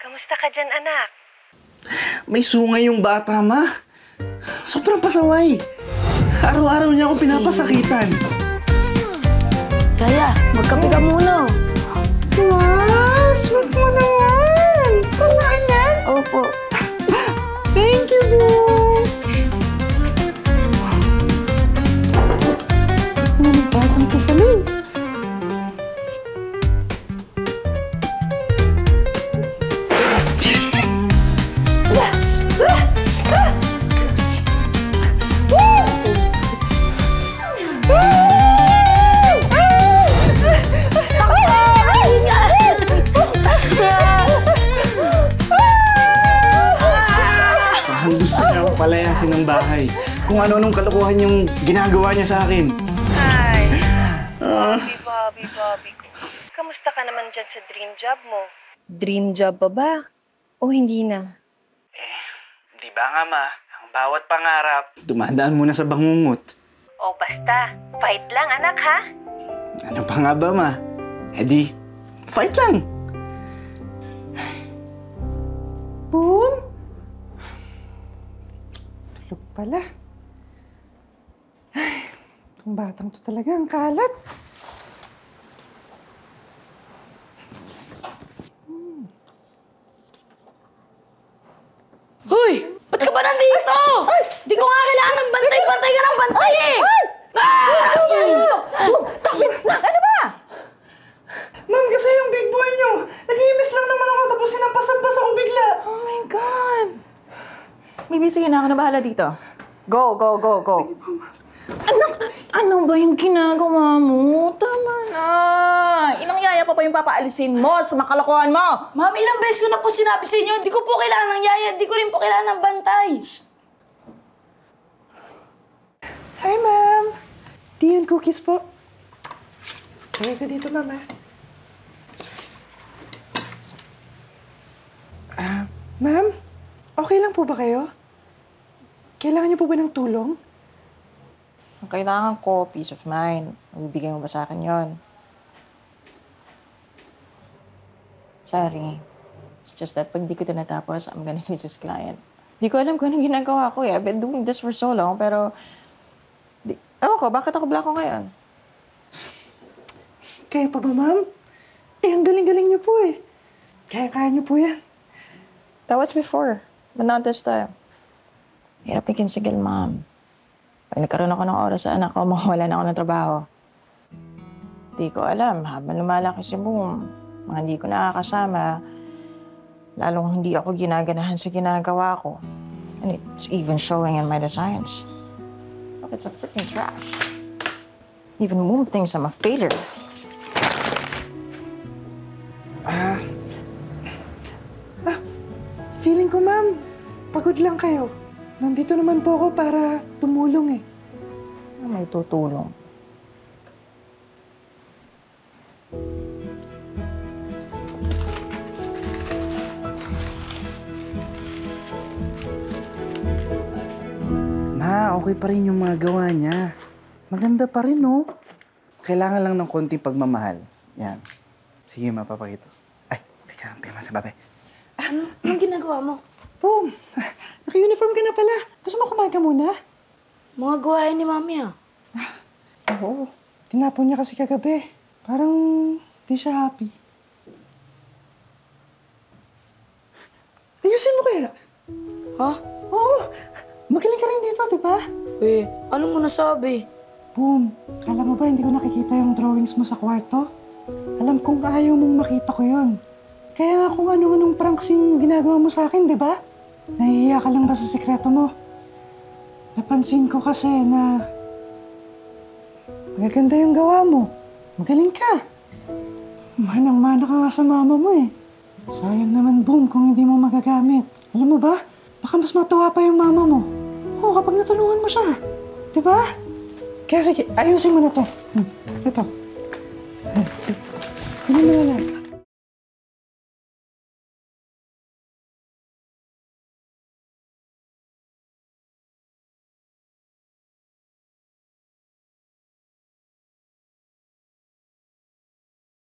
Kamusta ka dyan, anak? May sungay yung bata, ma. Sobrang pasaway. Araw-araw niya akong pinapasakitan. Yaya, magkape ka muna. Wow, sweet mo naman. Kasaan yan? Opo. Thank you, bro. Batang to pala eh. Gusto niya ako palayasin ng bahay. Kung ano-anong kalokohan yung ginagawa niya sa akin. Ay, Bobby ko. Kamusta ka naman dyan sa dream job mo? Dream job pa ba? O hindi na? Di ba nga, ma? Ang bawat pangarap, dumadaan muna sa bangungot. O basta, fight lang, anak, ha? Ano pa nga ba, ma? Di, fight lang. Boom! Tulog pala. Ay, itong batang to talaga ang kalat. Hoy! Ba't ka ba nandito? Di ko nga kailangan ng bantay. Bantay ka ng bantay eh! Stop it! Ano ba? Ma'am, kasi yung big boy niyo, nag-iimis lang naman ako tapos sinapasampas ako bigla. Oh my God! Bibi, sige na ako na bahala dito. Go, go, go, go. Anak, ano ba yung ginagawa mo? Tama na. Inang yaya pa yung papaalisin mo sa makalokohan mo. Ma'am, ilang beses ko na po sinabi sa inyo, di ko po kailangan ng yaya, di ko rin po kailangan ng bantay. Hi, ma'am. Tea and cookies po. Kaya ka dito, ma'am, ma'am, okay lang po ba kayo? Kailangan niyo po ba ng tulong? Ang kailangan ko, peace of mind. Ibibigay mo ba sa akin yon? Sorry. It's just that pag di ko ito natapos, I'm gonna use this client. Di ko alam kung anong ginagawa ko eh. I've been doing this for so long, pero... Ewan ko, bakit ako blanco ngayon? Kaya pa ba, ma'am? Eh, ang galing-galing niyo po eh. Kaya-kaya niyo po yan. That was before, but not this time. Hirap ikinsigil, ma'am. Pag nagkaroon ako ng oras sa anak ko, mawala na ako ng trabaho. Di ko alam, habang lumalaki si Boom, mga hindi ko nakakasama, lalong hindi ako ginaganahan sa ginagawa ko. And it's even showing in my designs. Look, it's a freaking trash. Even Boom thinks I'm a failure. Feeling ko, ma'am, pagod lang kayo. Nandito naman po ako para tumulong eh. May tutulong. Ma, okay pa rin yung mga gawa niya. Maganda pa rin, no? Kailangan lang ng konting pagmamahal. Yan. Sige, mapapakita. Ay, teka, pima sa babay. Anong ginagawa mo? Boom! Naka-uniform ka na pala. Gusto mo kumain ka muna? Mga gawain ni Mami ah. Oo. Tinapon niya kasi kagabi. Parang di siya happy. Ayusin mo kaya? Ha? Oo. Magaling ka rin dito, di ba? Eh, ano mo nasabi? Boom! Kala mo ba hindi ko nakikita yung drawings mo sa kwarto? Alam kong ayaw mong makita ko yun. Kaya kung ano-anong pranks yung ginagawa mo sa akin, di ba? Nahihiya ka lang ba sa sikreto mo? Napansin ko kasi na magaganda yung gawa mo. Magaling ka. Manang-mana ka nga sa mama mo eh. Sayang naman, Boom, kung hindi mo magagamit. Alam mo ba? Baka mas matuwa pa yung mama mo. Oo, kapag natulungan mo siya. Di ba? Kaya sige, ayusin mo na to. Ito.